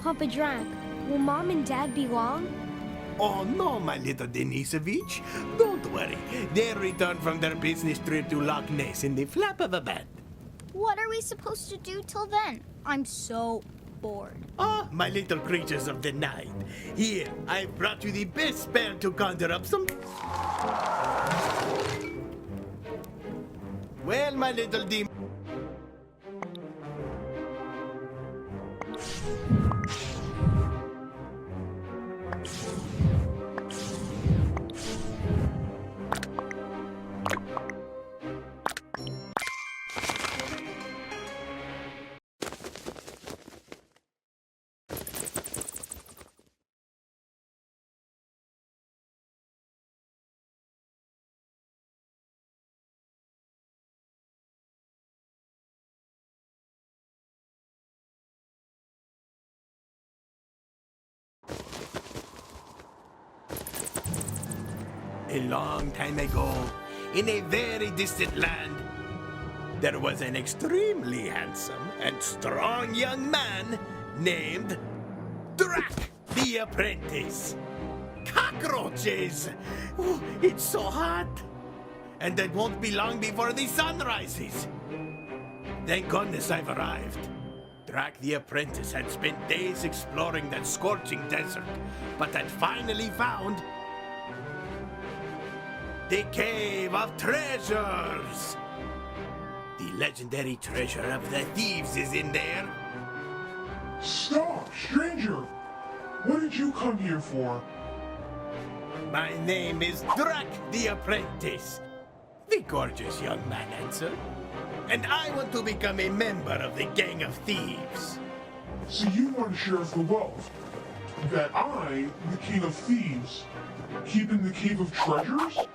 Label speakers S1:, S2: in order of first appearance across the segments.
S1: Papa Drac, will Mom and Dad be long?
S2: Oh no, my little Denisovich. Don't worry. They returned from their business trip to Loch Ness in the flap of a bat.
S3: What are we supposed to do till then? I'm so bored.
S2: Ah, my little creatures of the night. Here, I've brought you the best spell to conjure up some... Well, my little demon... A long time ago, in a very distant land, there was an extremely handsome and strong young man named Drac the Apprentice. Cockroaches! Oh, it's so hot! And it won't be long before the sun rises. Thank goodness I've arrived. Drac the Apprentice had spent days exploring that scorching desert, but had finally found the Cave of Treasures! The legendary treasure of the thieves is in there.
S4: Stop, stranger! What did you come here for?
S2: My name is Drac the Apprentice, the gorgeous young man answered. And I want to become a member of the gang of thieves.
S4: So you want to share of the wealth? That I, the king of thieves, keep in the Cave of Treasures?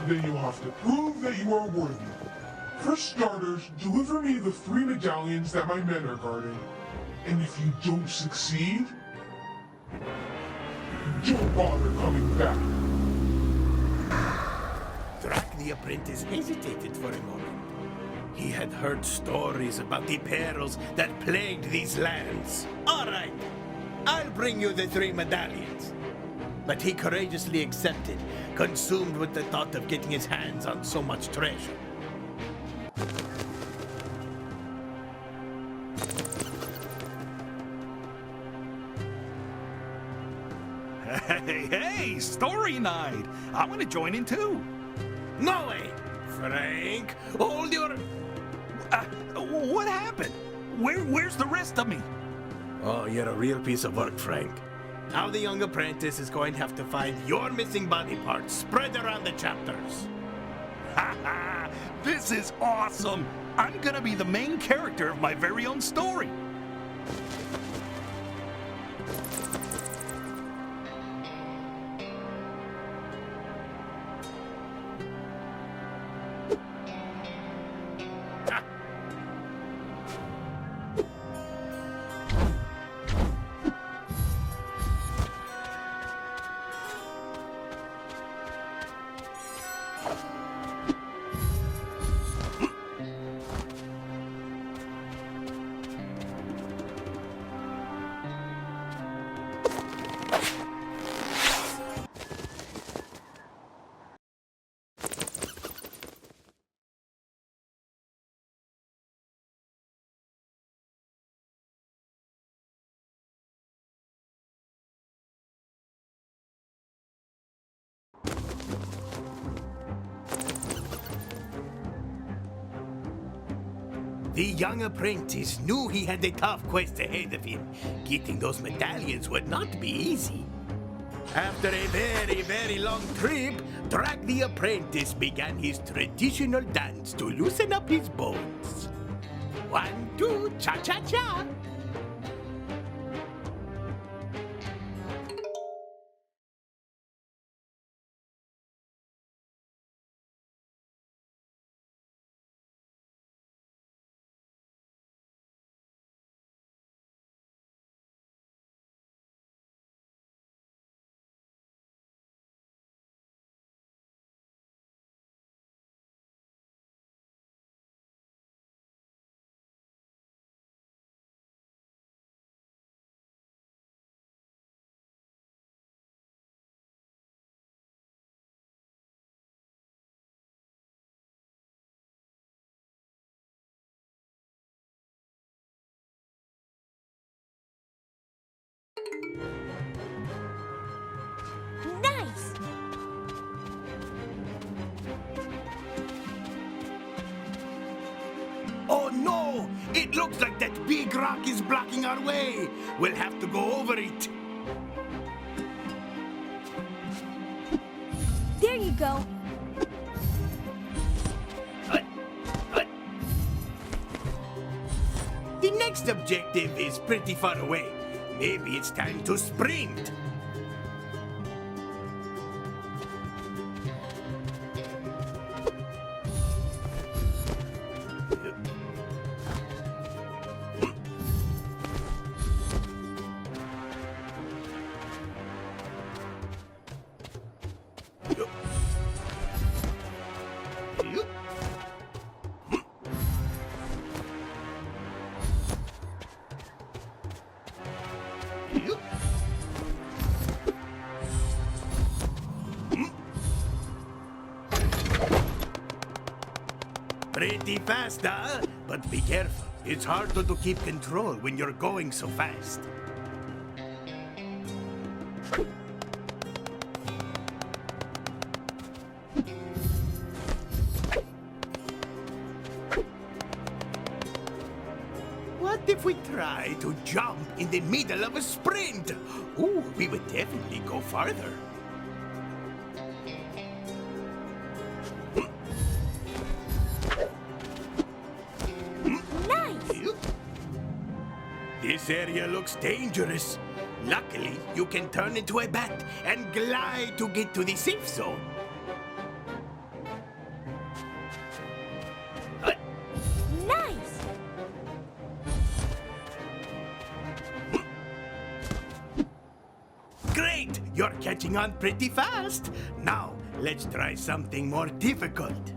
S4: Then you'll have to prove that you are worthy. For starters, deliver me the 3 medallions that my men are guarding. And if you don't succeed, don't bother coming back.
S2: Drac the Apprentice hesitated for a moment. He had heard stories about the perils that plagued these lands. All right, I'll bring you the 3 medallions. But he courageously accepted, consumed with the thought of getting his hands on so much treasure.
S5: Hey, story night! I want to join in too.
S2: No way! Frank, hold your...
S5: What happened? Where's the rest of me?
S2: Oh, you're a real piece of work, Frank. Now the young apprentice is going to have to find your missing body parts spread around the chapters.
S5: Ha ha! This is awesome! I'm gonna be the main character of my very own story.
S2: The young apprentice knew he had a tough quest ahead of him. Getting those medallions would not be easy. After a very, very long trip, Drac the Apprentice began his traditional dance to loosen up his bones. 1, 2, cha-cha-cha!
S1: Nice!
S2: Oh no! It looks like that big rock is blocking our way. We'll have to go over it.
S1: There you go.
S2: The next objective is pretty far away. Maybe it's time to sprint. Pretty fast, huh? But be careful. It's harder to keep control when you're going so fast. What if we try to jump in the middle of a sprint? Ooh, we would definitely go farther.
S1: Nice!
S2: This area looks dangerous. Luckily, you can turn into a bat and glide to get to the safe zone.
S1: Nice!
S2: Great! You're catching on pretty fast. Now, let's try something more difficult.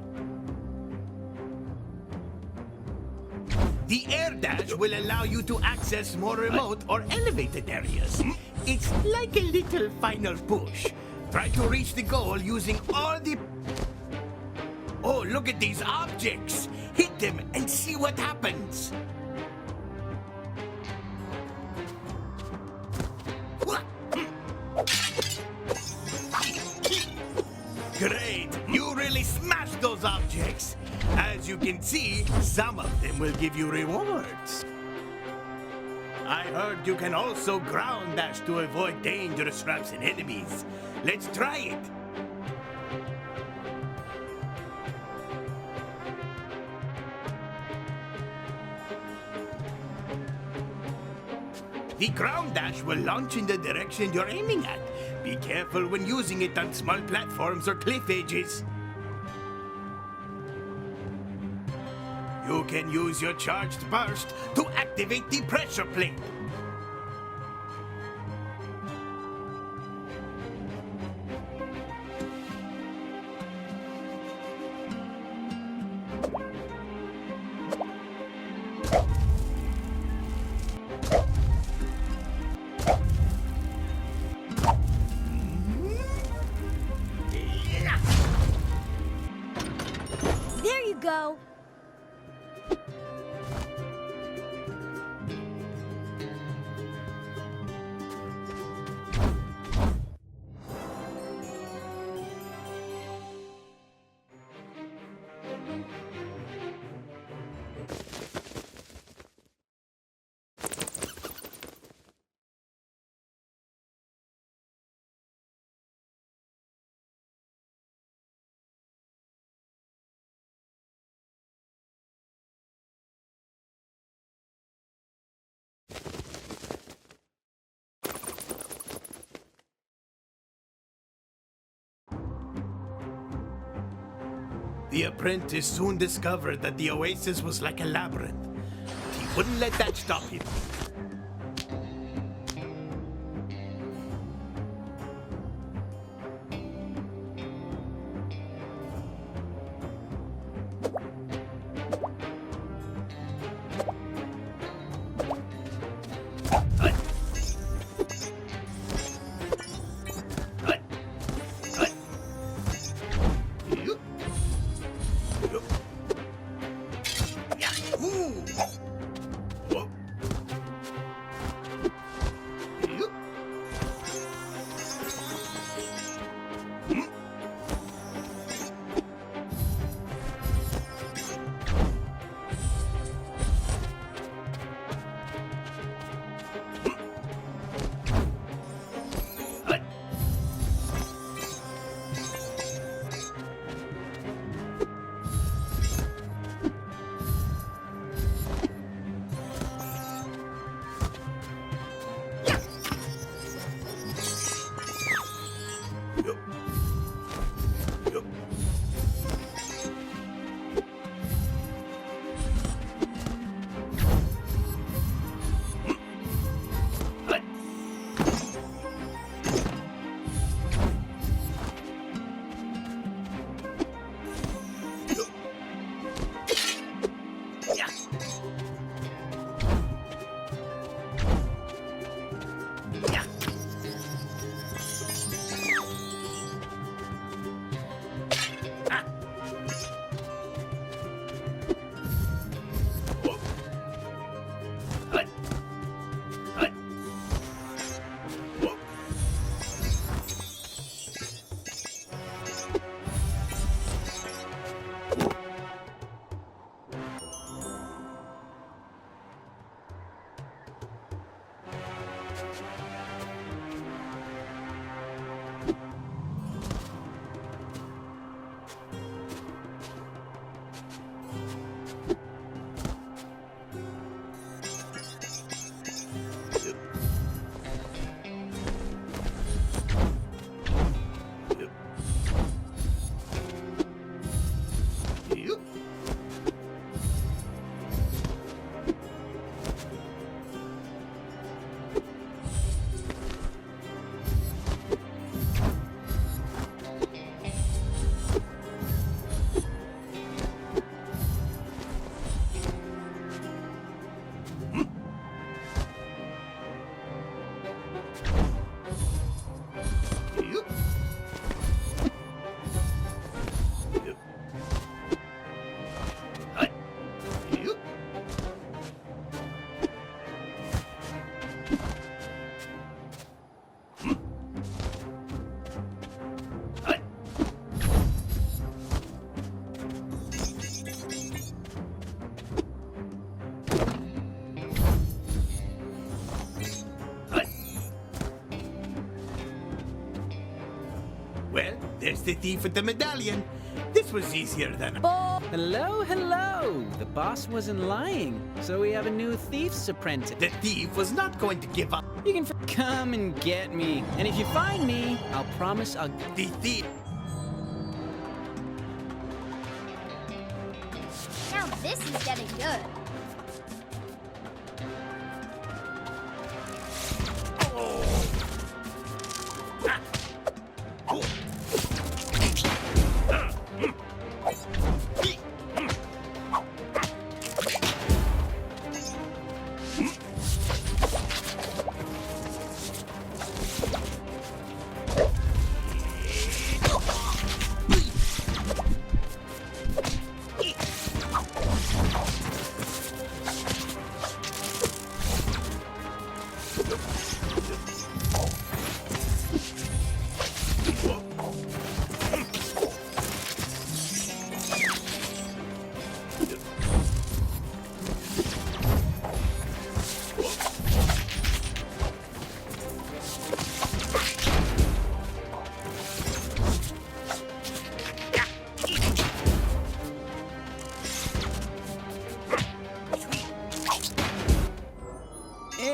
S2: The air dash will allow you to access more remote or elevated areas. It's like a little final push. Try to reach the goal using all the... Oh, look at these objects! Hit them and see what happens! Great! You really smashed those objects! As you can see, some of them will give you rewards. I heard you can also ground dash to avoid dangerous traps and enemies. Let's try it! The ground dash will launch in the direction you're aiming at. Be careful when using it on small platforms or cliff edges. You can use your charged burst to activate the pressure plate.
S1: There you go.
S2: The apprentice soon discovered that the oasis was like a labyrinth. But he wouldn't let that stop him. Well, there's the thief with the medallion. This was easier than...
S6: Hello, hello. The boss wasn't lying. So we have a new thief's apprentice.
S2: The thief was not going to give up.
S6: You can come and get me. And if you find me, I'll promise I'll...
S2: The thief...
S3: Now this is getting good.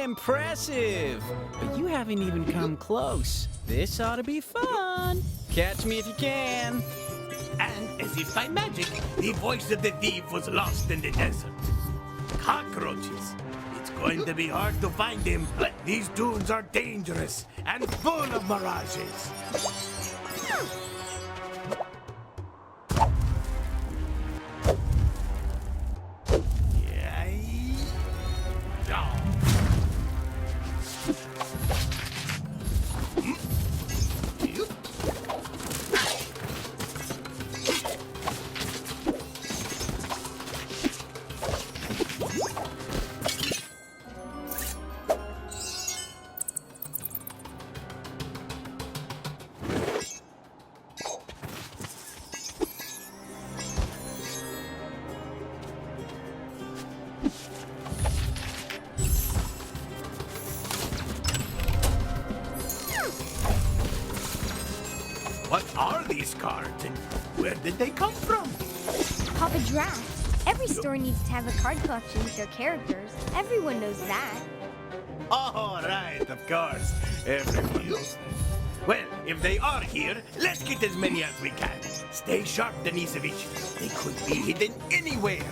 S6: Impressive! But you haven't even come close. This ought to be fun. Catch me if you can.
S2: And as if by magic, the voice of the thief was lost in the desert. Cockroaches. It's going to be hard to find him. These dunes are dangerous and full of mirages. What are these cards and where did they come from?
S1: Papa Draft. Every store needs to have a card collection with their characters. Everyone knows that.
S2: Oh, right, of course. Everyone knows that. Well, if they are here, let's get as many as we can. Stay sharp, Denisovich. They could be hidden anywhere.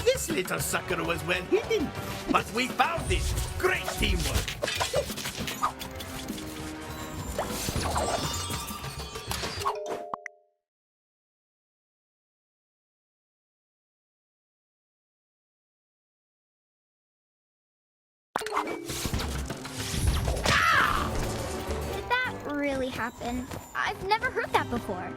S2: This little sucker was well hidden, but we found it. Great teamwork.
S3: Did that really happen? I've never heard that before.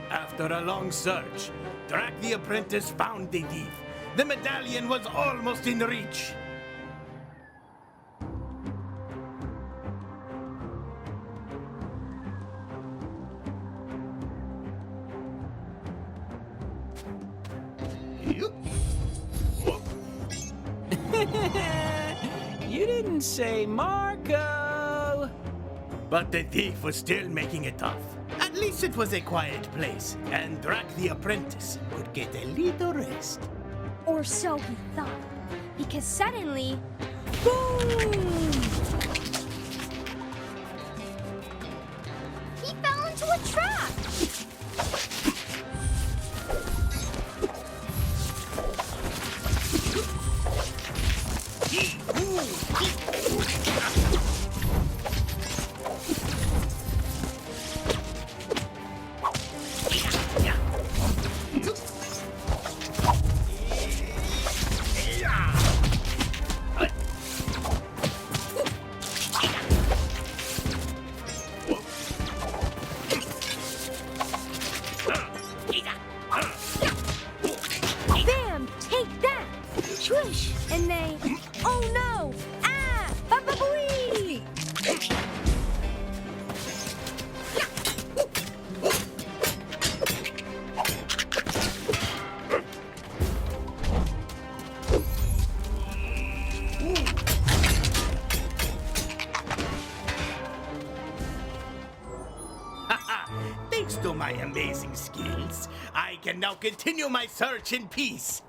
S2: After a long search, Drac the apprentice found the thief. The medallion was almost in reach.
S6: You didn't say Marco.
S2: But the thief was still making it tough. At least it was a quiet place, and Drac the apprentice could get a little rest.
S1: Or so he thought. Because suddenly, boom!
S3: He fell into a trap!
S1: Bam! Take that! Swish! And they... Oh no! Ah! Ba-ba-boo-wee!
S2: Thanks to my amazing skills, I can now continue my search in peace.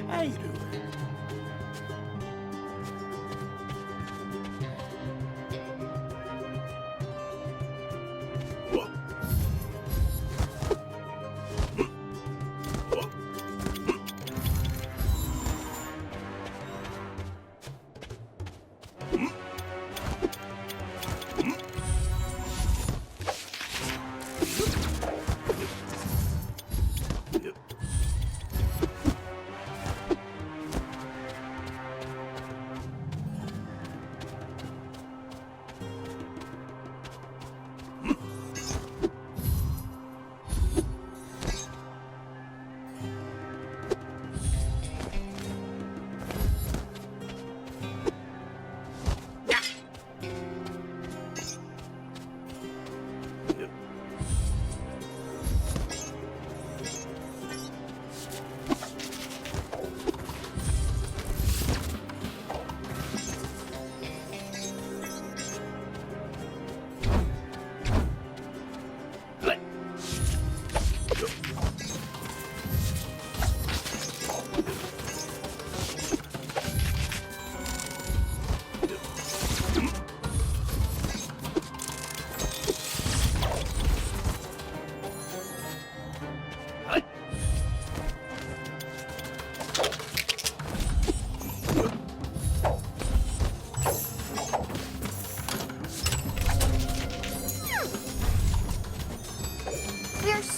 S2: I do.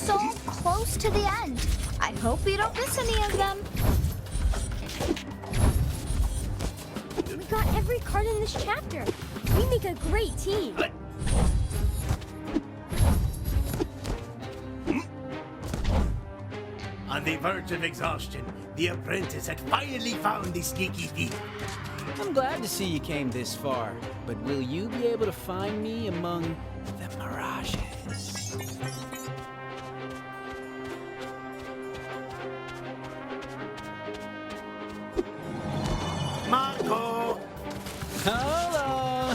S3: so close to the end. I hope we don't miss any of them.
S1: We got every card in this chapter. We make a great team.
S2: On the verge of exhaustion, the apprentice had finally found the sneaky thief.
S6: I'm glad to see you came this far, but will you be able to find me among the mirages?
S2: Marco!
S6: Hello!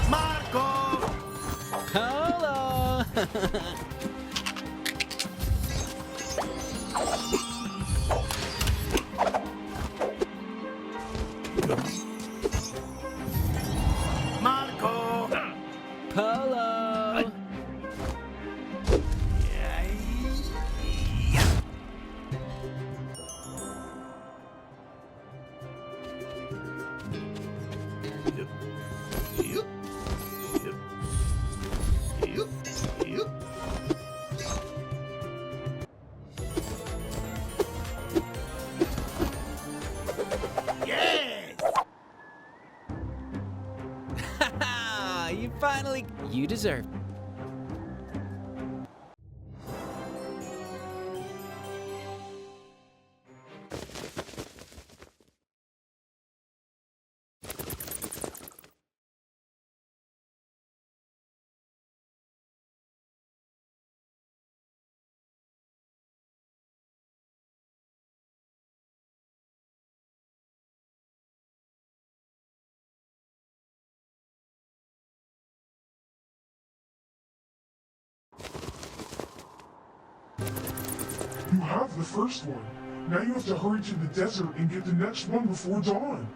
S2: Marco!
S6: Hello!
S2: Marco!
S6: Hello!
S2: Yes!
S6: You finally... You deserve...
S4: You have the first one. Now you have to hurry to the desert and get the next one before dawn.